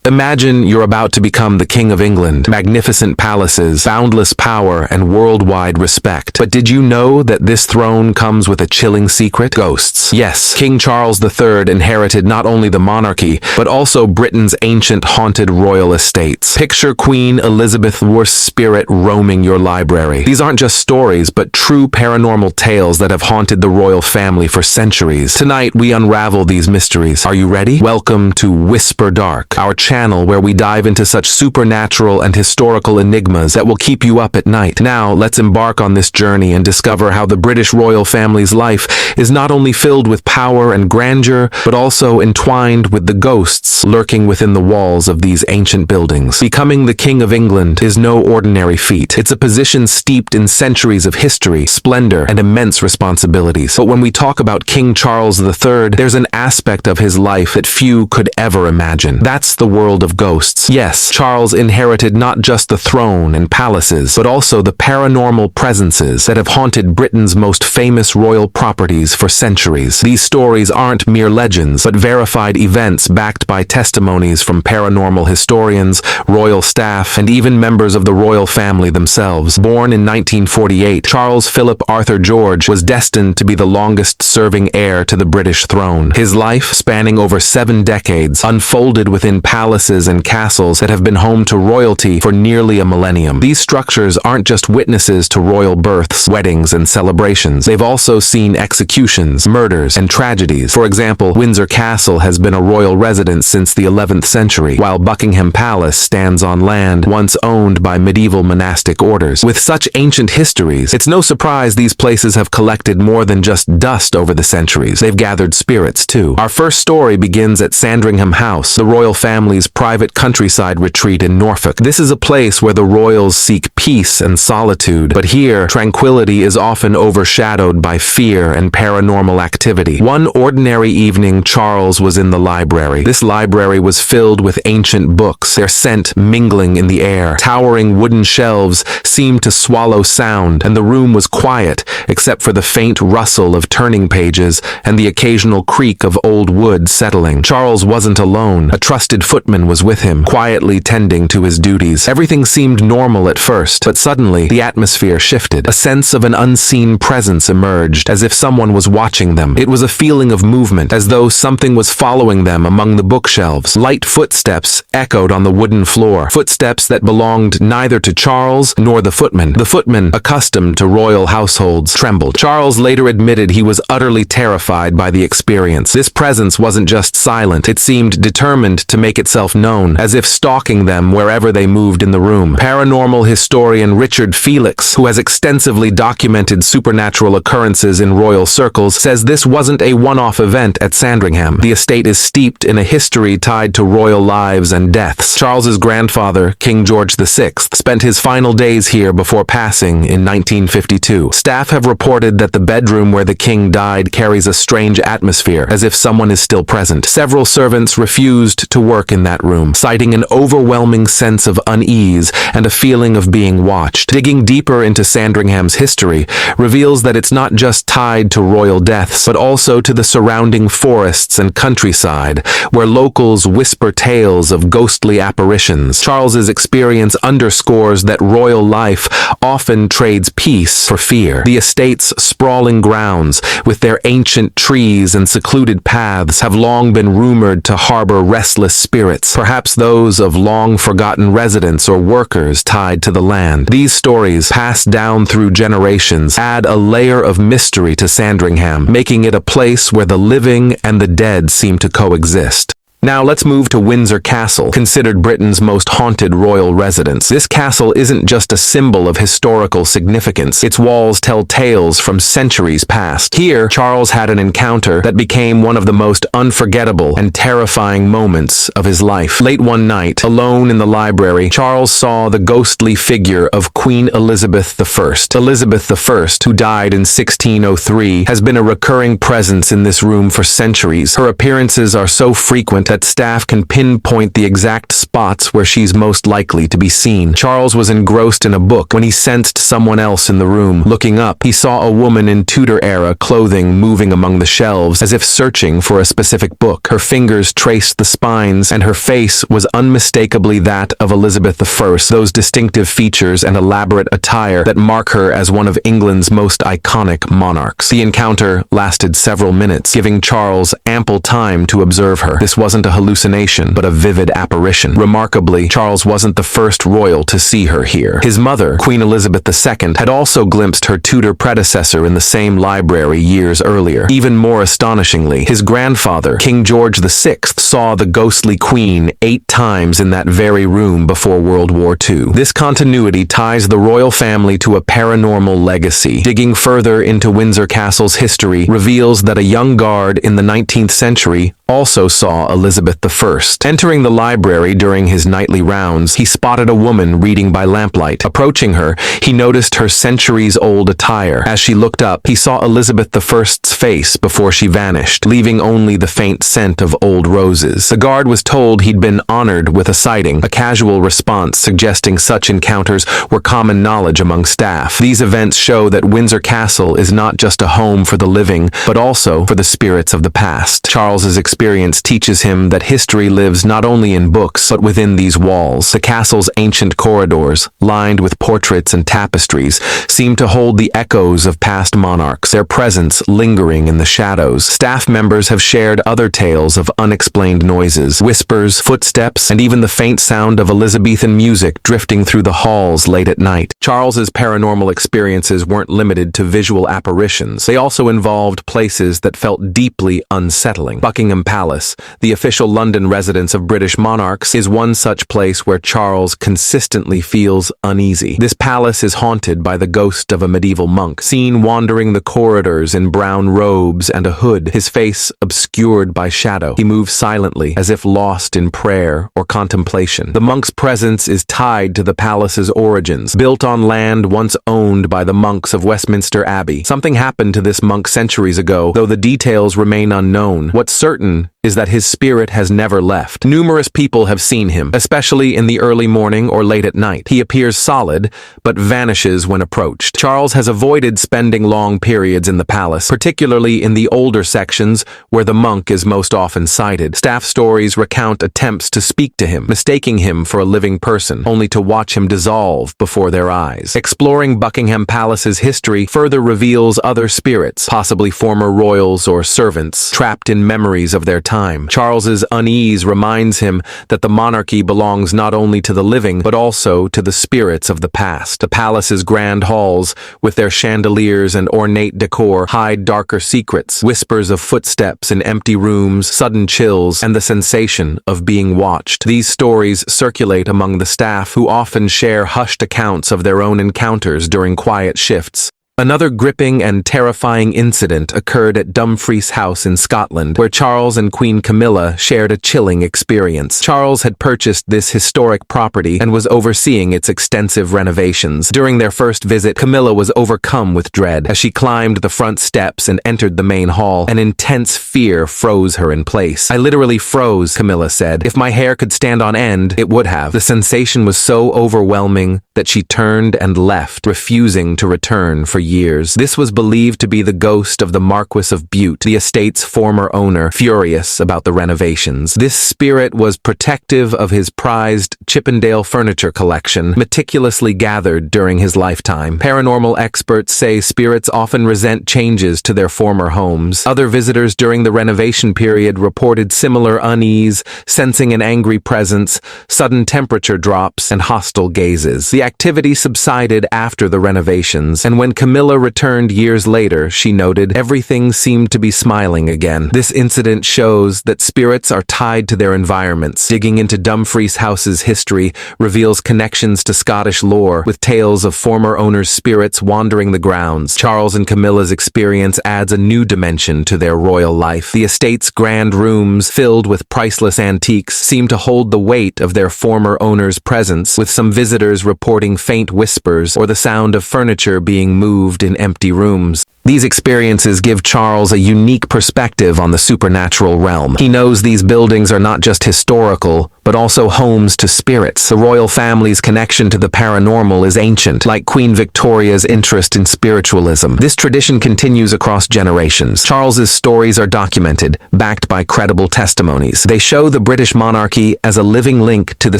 Imagine you're about to become the King of England. Magnificent palaces, boundless power, and worldwide respect. But did you know that this throne comes with a chilling secret? Ghosts. Yes, King Charles III inherited not only the monarchy, but also Britain's ancient haunted royal estates. Picture Queen Elizabeth's spirit roaming your library. These aren't just stories, but true paranormal tales that have haunted the royal family for centuries. Tonight, we unravel these mysteries. Are you ready? Welcome to Whisper Dark, our channel where we dive into such supernatural and historical enigmas that will keep you up at night. Now, let's embark on this journey and discover how the British royal family's life is not only filled with power and grandeur, but also entwined with the ghosts lurking within the walls of these ancient buildings. Becoming the King of England is no ordinary feat. It's a position steeped in centuries of history, splendor, and immense responsibilities. But when we talk about King Charles III, there's an aspect of his life that few could ever imagine. That's the world of ghosts. Yes, Charles inherited not just the throne and palaces, but also the paranormal presences that have haunted Britain's most famous royal properties for centuries. These stories aren't mere legends, but verified events backed by testimonies from paranormal historians, royal staff, and even members of the royal family themselves. Born in 1948, Charles Philip Arthur George was destined to be the longest-serving heir to the British throne. His life, spanning over 7 decades, unfolded within palaces and castles that have been home to royalty for nearly a millennium. These structures aren't just witnesses to royal births, weddings, and celebrations. They've also seen executions, murders, and tragedies. For example, Windsor Castle has been a royal residence since the 11th century, while Buckingham Palace stands on land once owned by medieval monastic orders. With such ancient histories, it's no surprise these places have collected more than just dust over the centuries. They've gathered spirits, too. Our first story begins at Sandringham House, the royal family's private countryside retreat in Norfolk. This is a place where the royals seek peace and solitude, but here, tranquility is often overshadowed by fear and paranormal activity. One ordinary evening, Charles was in the library. This library was filled with ancient books, their scent mingling in the air. Towering wooden shelves seemed to swallow sound, and the room was quiet, except for the faint rustle of turning pages and the occasional creak of old wood settling. Charles wasn't alone. A trusted footman was with him, quietly tending to his duties. Everything seemed normal at first, but suddenly the atmosphere shifted. A sense of an unseen presence emerged, as if someone was watching them. It was a feeling of movement, as though something was following them among the bookshelves. Light footsteps echoed on the wooden floor, footsteps that belonged neither to Charles nor the footman. The footman, accustomed to royal households, trembled. Charles later admitted he was utterly terrified by the experience. This presence wasn't just silent, it seemed determined to make itself known, as if stalking them wherever they moved in the room. Paranormal historian Richard Felix, who has extensively documented supernatural occurrences in royal circles, says this wasn't a one-off event at Sandringham. The estate is steeped in a history tied to royal lives and deaths. Charles's grandfather, King George VI, spent his final days here before passing in 1952. Staff have reported that the bedroom where the king died carries a strange atmosphere, as if someone is still present. Several servants refused to work in that room, citing an overwhelming sense of unease and a feeling of being watched. Digging deeper into Sandringham's history reveals that it's not just tied to royal deaths, but also to the surrounding forests and countryside, where locals whisper tales of ghostly apparitions. Charles's experience underscores that royal life often trades peace for fear. The estate's sprawling grounds, with their ancient trees and secluded paths, have long been rumored to harbor restless spirits, perhaps those of long-forgotten residents or workers tied to the land. These stories, passed down through generations, add a layer of mystery to Sandringham, making it a place where the living and the dead seem to coexist. Now let's move to Windsor Castle, considered Britain's most haunted royal residence. This castle isn't just a symbol of historical significance. Its walls tell tales from centuries past. Here, Charles had an encounter that became one of the most unforgettable and terrifying moments of his life. Late one night, alone in the library, Charles saw the ghostly figure of Queen Elizabeth I. Elizabeth I, who died in 1603, has been a recurring presence in this room for centuries. Her appearances are so frequent that that staff can pinpoint the exact spots where she's most likely to be seen. Charles was engrossed in a book when he sensed someone else in the room. Looking up, he saw a woman in Tudor-era clothing moving among the shelves as if searching for a specific book. Her fingers traced the spines, and her face was unmistakably that of Elizabeth I, those distinctive features and elaborate attire that mark her as one of England's most iconic monarchs. The encounter lasted several minutes, giving Charles ample time to observe her. This wasn't a hallucination, but a vivid apparition. Remarkably, Charles wasn't the first royal to see her here. His mother, Queen Elizabeth II, had also glimpsed her Tudor predecessor in the same library years earlier. Even more astonishingly, his grandfather, King George VI, saw the ghostly queen 8 times in that very room before World War II. This continuity ties the royal family to a paranormal legacy. Digging further into Windsor Castle's history reveals that a young guard in the 19th century also saw Elizabeth I. Entering the library during his nightly rounds, he spotted a woman reading by lamplight. Approaching her, he noticed her centuries-old attire. As she looked up, he saw Elizabeth I's face before she vanished, leaving only the faint scent of old roses. The guard was told he'd been honored with a sighting, a casual response suggesting such encounters were common knowledge among staff. These events show that Windsor Castle is not just a home for the living, but also for the spirits of the past. Charles's experience teaches him that history lives not only in books, but within these walls. The castle's ancient corridors, lined with portraits and tapestries, seem to hold the echoes of past monarchs, their presence lingering in the shadows. Staff members have shared other tales of unexplained noises, whispers, footsteps, and even the faint sound of Elizabethan music drifting through the halls late at night. Charles's paranormal experiences weren't limited to visual apparitions. They also involved places that felt deeply unsettling. Buckingham Palace, the official London residence of British monarchs, is one such place where Charles consistently feels uneasy. This palace is haunted by the ghost of a medieval monk, seen wandering the corridors in brown robes and a hood, his face obscured by shadow. He moves silently, as if lost in prayer or contemplation. The monk's presence is tied to the palace's origins, built on land once owned by the monks of Westminster Abbey. Something happened to this monk centuries ago, though the details remain unknown. What's certain is that his spirit has never left. Numerous people have seen him, especially in the early morning or late at night. He appears solid, but vanishes when approached. Charles has avoided spending long periods in the palace, particularly in the older sections where the monk is most often sighted. Staff stories recount attempts to speak to him, mistaking him for a living person, only to watch him dissolve before their eyes. Exploring Buckingham Palace's history further reveals other spirits, possibly former royals or servants, trapped in memories of their time. Charles's unease reminds him that the monarchy belongs not only to the living, but also to the spirits of the past. The palace's grand halls, with their chandeliers and ornate decor, hide darker secrets, whispers of footsteps in empty rooms, sudden chills, and the sensation of being watched. These stories circulate among the staff, who often share hushed accounts of their own encounters during quiet shifts. Another gripping and terrifying incident occurred at Dumfries House in Scotland, where Charles and Queen Camilla shared a chilling experience. Charles had purchased this historic property and was overseeing its extensive renovations. During their first visit, Camilla was overcome with dread. As she climbed the front steps and entered the main hall, an intense fear froze her in place. "I literally froze," Camilla said. "If my hair could stand on end, it would have." The sensation was so overwhelming that she turned and left, refusing to return for years. This was believed to be the ghost of the Marquis of Bute, the estate's former owner, furious about the renovations. This spirit was protective of his prized Chippendale furniture collection, meticulously gathered during his lifetime. Paranormal experts say spirits often resent changes to their former homes. Other visitors during the renovation period reported similar unease, sensing an angry presence, sudden temperature drops, and hostile gazes. The activity subsided after the renovations, and when Camilla returned years later, she noted everything seemed to be smiling again. This incident shows that spirits are tied to their environments. Digging into Dumfries House's history reveals connections to Scottish lore, with tales of former owners' spirits wandering the grounds. Charles and Camilla's experience adds a new dimension to their royal life. The estate's grand rooms, filled with priceless antiques, seem to hold the weight of their former owner's presence, with some visitors reporting faint whispers or the sound of furniture being moved in empty rooms. These experiences give Charles a unique perspective on the supernatural realm. He knows these buildings are not just historical, but also homes to spirits. The royal family's connection to the paranormal is ancient, like Queen Victoria's interest in spiritualism. This tradition continues across generations. Charles's stories are documented, backed by credible testimonies. They show the British monarchy as a living link to the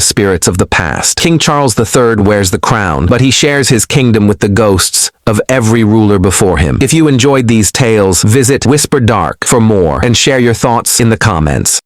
spirits of the past. King Charles III wears the crown, but he shares his kingdom with the ghosts of every ruler before him. If you enjoyed these tales, visit Whisper Dark for more and share your thoughts in the comments.